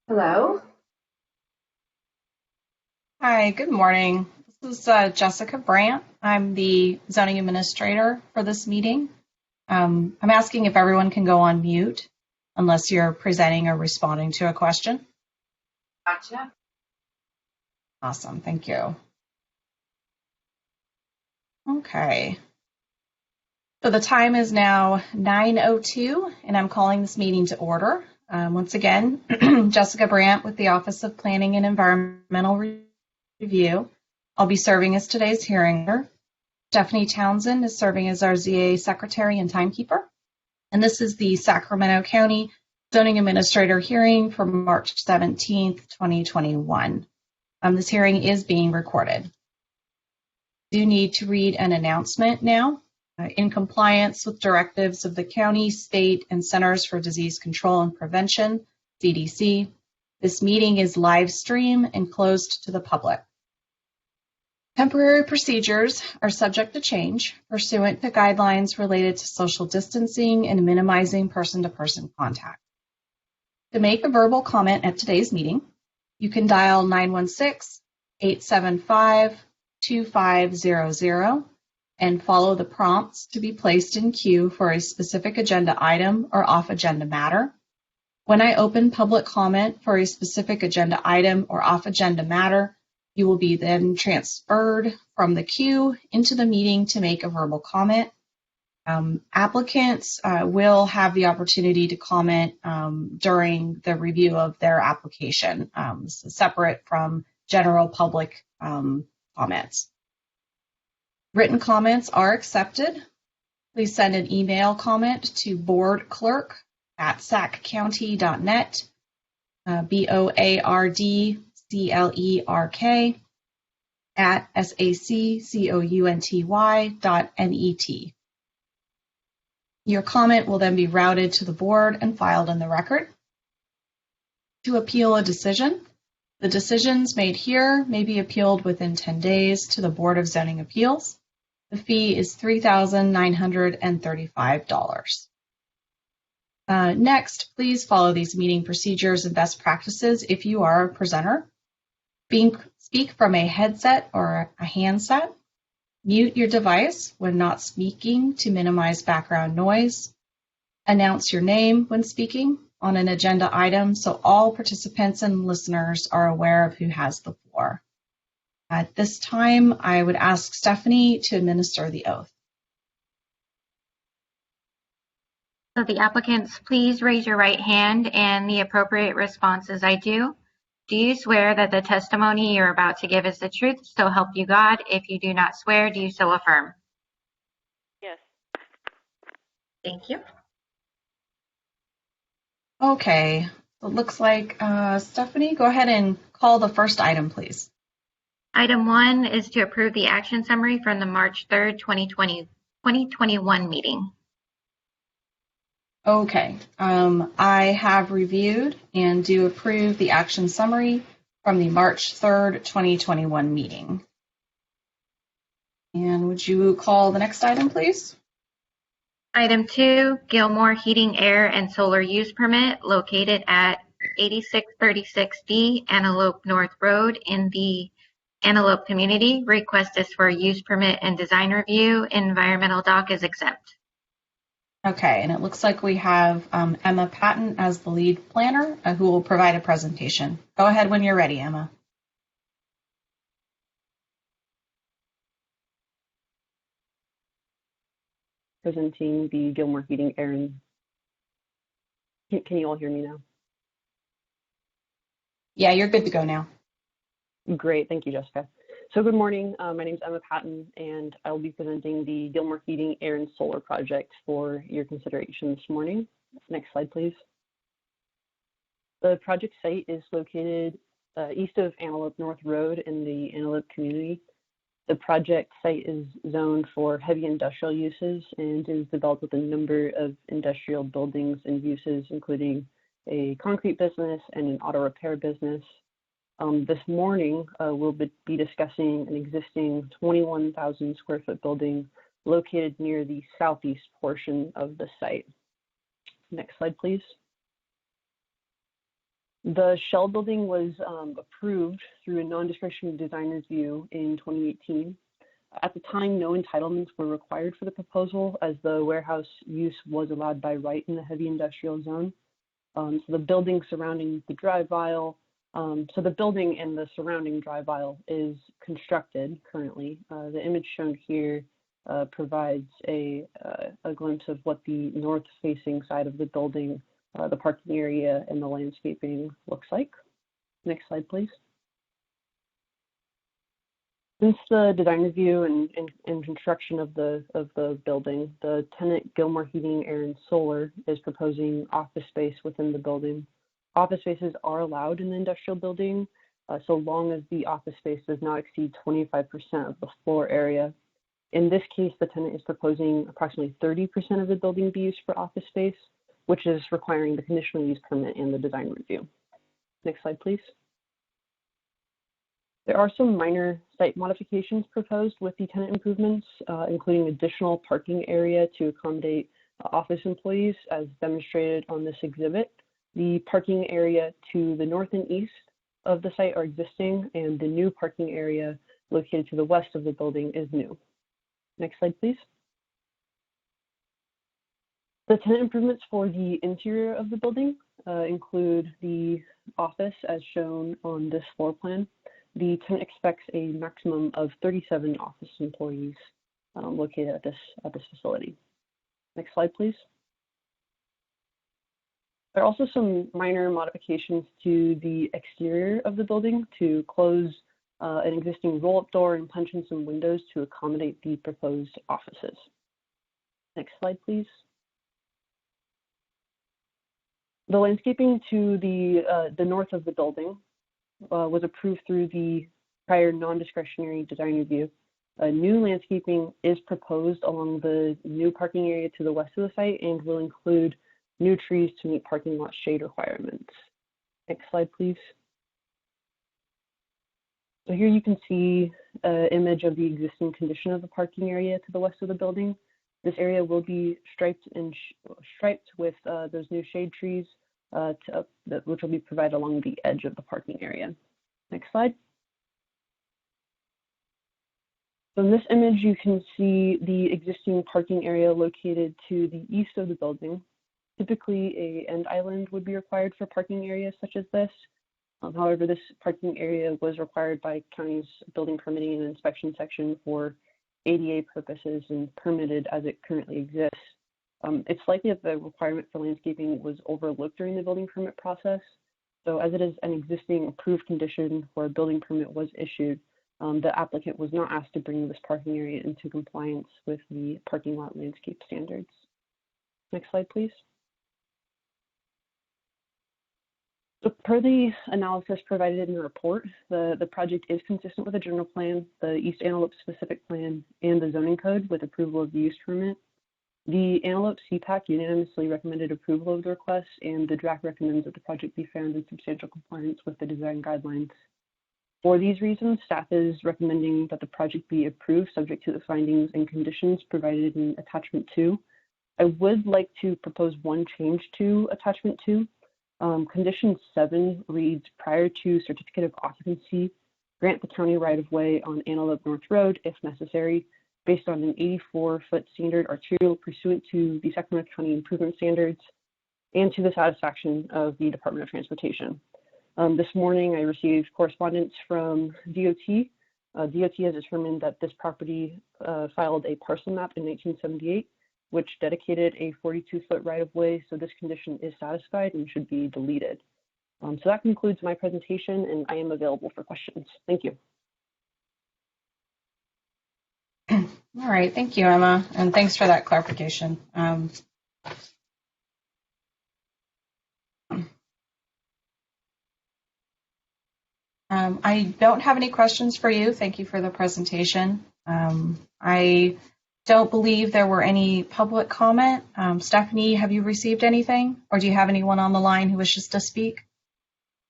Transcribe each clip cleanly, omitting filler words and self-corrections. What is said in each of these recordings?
Hello. Hi, good morning. This is Jessica Brandt. I'm the zoning administrator for this meeting. I'm asking if everyone can go on mute unless you're presenting or responding to a question. Gotcha. Awesome, thank you. Okay, so the time is now 9:02 and I'm calling this meeting to order. Once again, Jessica Brandt with the Office of Planning and Environmental Review. I'll be serving as today's hearing. Stephanie Townsend is serving as our ZA secretary and timekeeper. And this is the Sacramento County Zoning Administrator hearing for March 17th, 2021. This hearing is being recorded. I do need to read an announcement now. In compliance with directives of the county, state, and Centers for Disease Control and Prevention, CDC, this meeting is live streamed and closed to the public. Temporary procedures are subject to change pursuant to guidelines related to social distancing and minimizing person-to-person contact. To make a verbal comment at today's meeting, you can dial 916-875-2500 and follow the prompts to be placed in queue for a specific agenda item or off-agenda matter. When I open public comment for a specific agenda item or off-agenda matter, you will be then transferred from the queue into the meeting to make a verbal comment. Applicants will have the opportunity to comment during the review of their application, separate from general public comments. Written comments are accepted. Please send an email comment to boardclerk@saccounty.net, BOARDCLERK @SACCOUNTY.net. Your comment will then be routed to the board and filed in the record. To appeal a decision, the decisions made here may be appealed within 10 days to the Board of Zoning Appeals. The fee is $3,935. Next, please follow these meeting procedures and best practices if you are a presenter. Speak from a headset or a handset. Mute your device when not speaking to minimize background noise. Announce your name when speaking on an agenda item so all participants and listeners are aware of who has the floor. At this time, I would ask Stephanie to administer the oath. So the applicants, please raise your right hand and the appropriate response is I do. Do you swear that the testimony you're about to give is the truth, so help you God? If you do not swear, do you so affirm? Yes. Thank you. Okay, it looks like Stephanie, go ahead and call the first item, please. Item 1 is to approve the action summary from the March 3rd, 2021 meeting. Okay, I have reviewed and do approve the action summary from the March 3rd, 2021 meeting. And would you call the next item, please? Item 2, Gilmore Heating, Air, and Solar Use Permit located at 8636D Antelope North Road in the Antelope community. Request is for a use permit and design review. Environmental doc is exempt. Okay, and it looks like we have Emma Patton as the lead planner who will provide a presentation. Go ahead when you're ready, Emma. Presenting the Gilmore Heating, Air, and can you all hear me now? Yeah, you're good to go now. Great, thank you, Jessica. So good morning, my name is Emma Patton, and I will be presenting the Gilmore Heating, Air, and Solar project for your consideration this morning. Next slide, please. The project site is located east of Antelope North Road in the Antelope community. The project site is zoned for heavy industrial uses and is developed with a number of industrial buildings and uses, including a concrete business and an auto repair business. This morning, we'll be discussing an existing 21,000 square foot building located near the southeast portion of the site. Next slide, please. The shell building was approved through a non-discretionary design review in 2018. At the time, no entitlements were required for the proposal as the warehouse use was allowed by right in the heavy industrial zone. So the building surrounding the drive aisle, so the building and the surrounding drive aisle is constructed currently. The image shown here provides a glimpse of what the north-facing side of the building, the parking area, and the landscaping looks like. Next slide, please. Since the design review and construction of the building, the tenant Gilmore Heating, Air, and Solar is proposing office space within the building. Office spaces are allowed in the industrial building so long as the office space does not exceed 25% of the floor area. In this case, the tenant is proposing approximately 30% of the building be used for office space, which is requiring the conditional use permit and the design review. Next slide, please. There are some minor site modifications proposed with the tenant improvements, including additional parking area to accommodate office employees as demonstrated on this exhibit. The parking area to the north and east of the site are existing, and the new parking area located to the west of the building is new. Next slide, please. The tenant improvements for the interior of the building include the office as shown on this floor plan. The tenant expects a maximum of 37 office employees located at this facility. Next slide, please. There are also some minor modifications to the exterior of the building to close an existing roll-up door and punch in some windows to accommodate the proposed offices. Next slide, please. The landscaping to the north of the building was approved through the prior non-discretionary design review. New landscaping is proposed along the new parking area to the west of the site and will include new trees to meet parking lot shade requirements. Next slide, please. So here you can see an image of the existing condition of the parking area to the west of the building. This area will be striped with those new shade trees, which will be provided along the edge of the parking area. Next slide. So in this image, you can see the existing parking area located to the east of the building. Typically, an end island would be required for parking areas such as this. However, this parking area was required by county's building permitting and inspection section for ADA purposes and permitted as it currently exists. It's likely that the requirement for landscaping was overlooked during the building permit process. So as it is an existing approved condition where a building permit was issued, the applicant was not asked to bring this parking area into compliance with the parking lot landscape standards. Next slide, please. So per the analysis provided in the report, the project is consistent with the general plan, the East Antelope specific plan, and the zoning code with approval of the use permit. The Antelope CPAC unanimously recommended approval of the request, and the draft recommends that the project be found in substantial compliance with the design guidelines. For these reasons, staff is recommending that the project be approved subject to the findings and conditions provided in attachment 2. I would like to propose one change to attachment 2. Condition 7 reads, prior to certificate of occupancy, grant the county right-of-way on Antelope North Road if necessary, based on an 84-foot standard arterial pursuant to the Sacramento County improvement standards and to the satisfaction of the Department of Transportation. This morning, I received correspondence from DOT. DOT has determined that this property filed a parcel map in 1978, which dedicated a 42-foot right-of-way, so this condition is satisfied and should be deleted. So that concludes my presentation, and I am available for questions. Thank you. All right, thank you, Emma, and thanks for that clarification. I don't have any questions for you. Thank you for the presentation. I don't believe there were any public comment. Stephanie, have you received anything, or do you have anyone on the line who wishes to speak?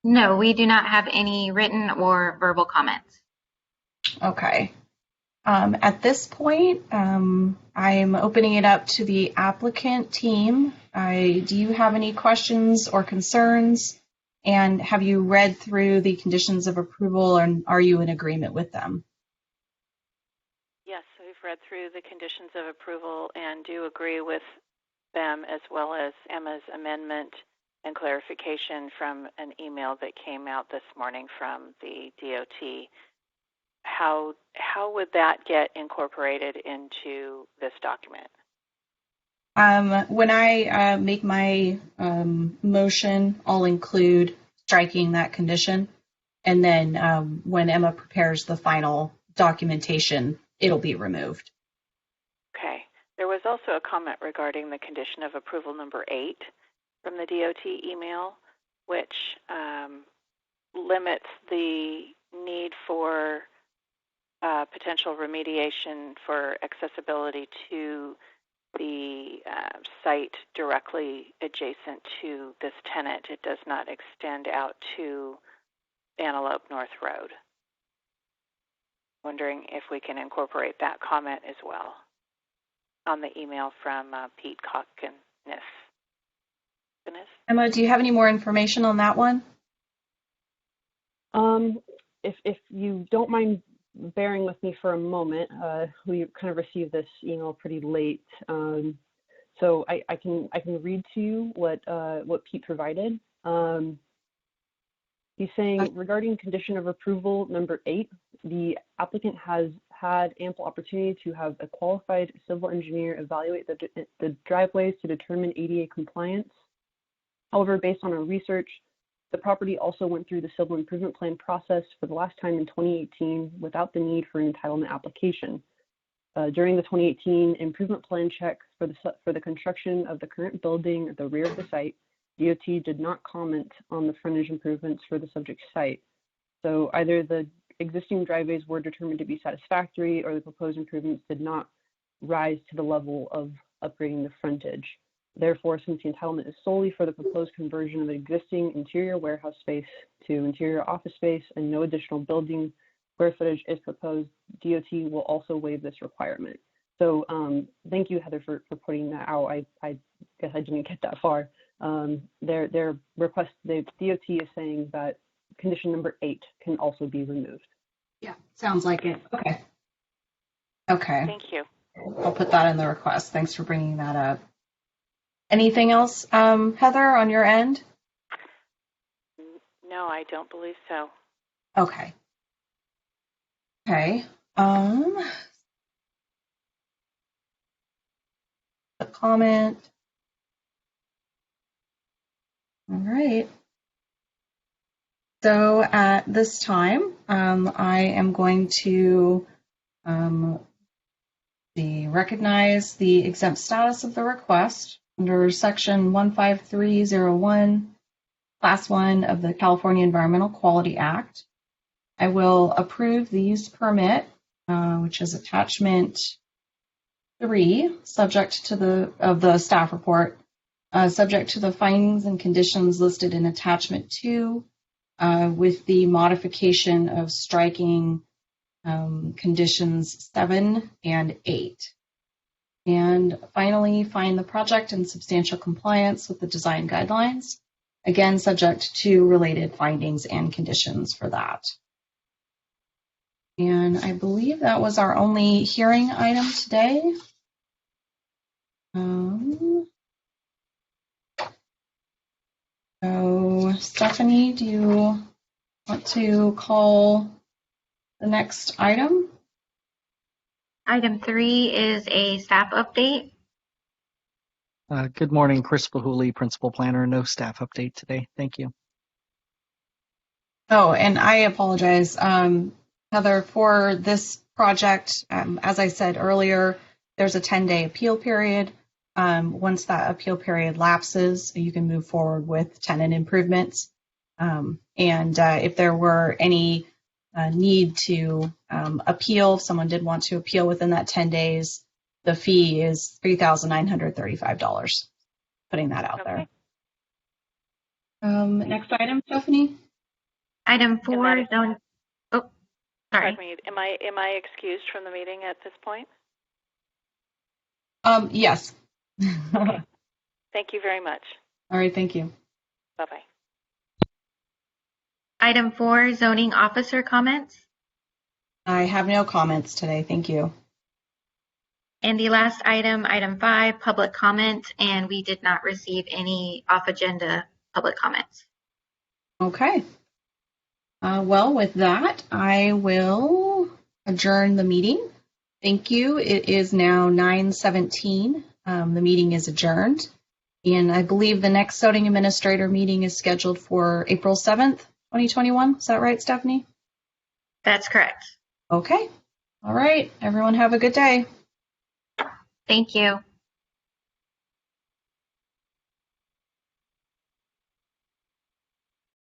No, we do not have any written or verbal comments. Okay. At this point, I'm opening it up to the applicant team. Do you have any questions or concerns? And have you read through the conditions of approval, and are you in agreement with them? Yes, we've read through the conditions of approval and do agree with them, as well as Emma's amendment and clarification from an email that came out this morning from the DOT. How would that get incorporated into this document? When I make my motion, I'll include striking that condition. And then when Emma prepares the final documentation, it'll be removed. Okay. There was also a comment regarding the condition of approval number 8 from the DOT email, which limits the need for potential remediation for accessibility to the site directly adjacent to this tenant. It does not extend out to Antelope North Road. Wondering if we can incorporate that comment as well on the email from Pete Kockness. Emma, do you have any more information on that one? If you don't mind bearing with me for a moment, we kind of received this email pretty late, so I can read to you what Pete provided. He's saying, regarding condition of approval number 8, the applicant has had ample opportunity to have a qualified civil engineer evaluate the driveways to determine ADA compliance. However, based on our research, the property also went through the civil improvement plan process for the last time in 2018 without the need for an entitlement application. During the 2018 improvement plan check for the construction of the current building at the rear of the site, DOT did not comment on the frontage improvements for the subject site. So either the existing driveways were determined to be satisfactory, or the proposed improvements did not rise to the level of upgrading the frontage. Therefore, since the entitlement is solely for the proposed conversion of existing interior warehouse space to interior office space and no additional building square footage is proposed, DOT will also waive this requirement. So thank you, Heather, for pointing that out. I guess I didn't get that far. Their request, the DOT is saying that condition number 8 can also be removed. Yeah, sounds like it. Okay. Okay. Thank you. I'll put that in the request. Thanks for bringing that up. Anything else, Heather, on your end? No, I don't believe so. Okay. Okay. A comment. All right. So at this time, I am going to recognize the exempt status of the request under Section 15301, Class 1 of the California Environmental Quality Act. I will approve the use permit, which is attachment 3, subject to the staff report, subject to the findings and conditions listed in attachment 2, with the modification of striking conditions 7 and 8. And finally, find the project in substantial compliance with the design guidelines, again, subject to related findings and conditions for that. And I believe that was our only hearing item today. So, Stephanie, do you want to call the next item? Item 3 is a staff update. Good morning, Chris Bahuli, Principal Planner. No staff update today. Thank you. Oh, and I apologize, Heather, for this project. As I said earlier, there's a 10-day appeal period. Once that appeal period lapses, you can move forward with tenant improvements. And if there were any need to appeal, if someone did want to appeal within that 10 days, the fee is $3,935. Putting that out there. Next item, Stephanie. Item 4 zone. Oh, sorry. Pardon me. Am I excused from the meeting at this point? Yes. Okay. Thank you very much. All right. Thank you. Bye-bye. Item 4, zoning officer comments. I have no comments today. Thank you. And the last item, item 5, public comment, and we did not receive any off-agenda public comments. Okay. Well, with that, I will adjourn the meeting. Thank you. It is now 9:17. The meeting is adjourned. And I believe the next zoning administrator meeting is scheduled for April 7th, 2021. Is that right, Stephanie? That's correct. Okay. All right. Everyone have a good day. Thank you.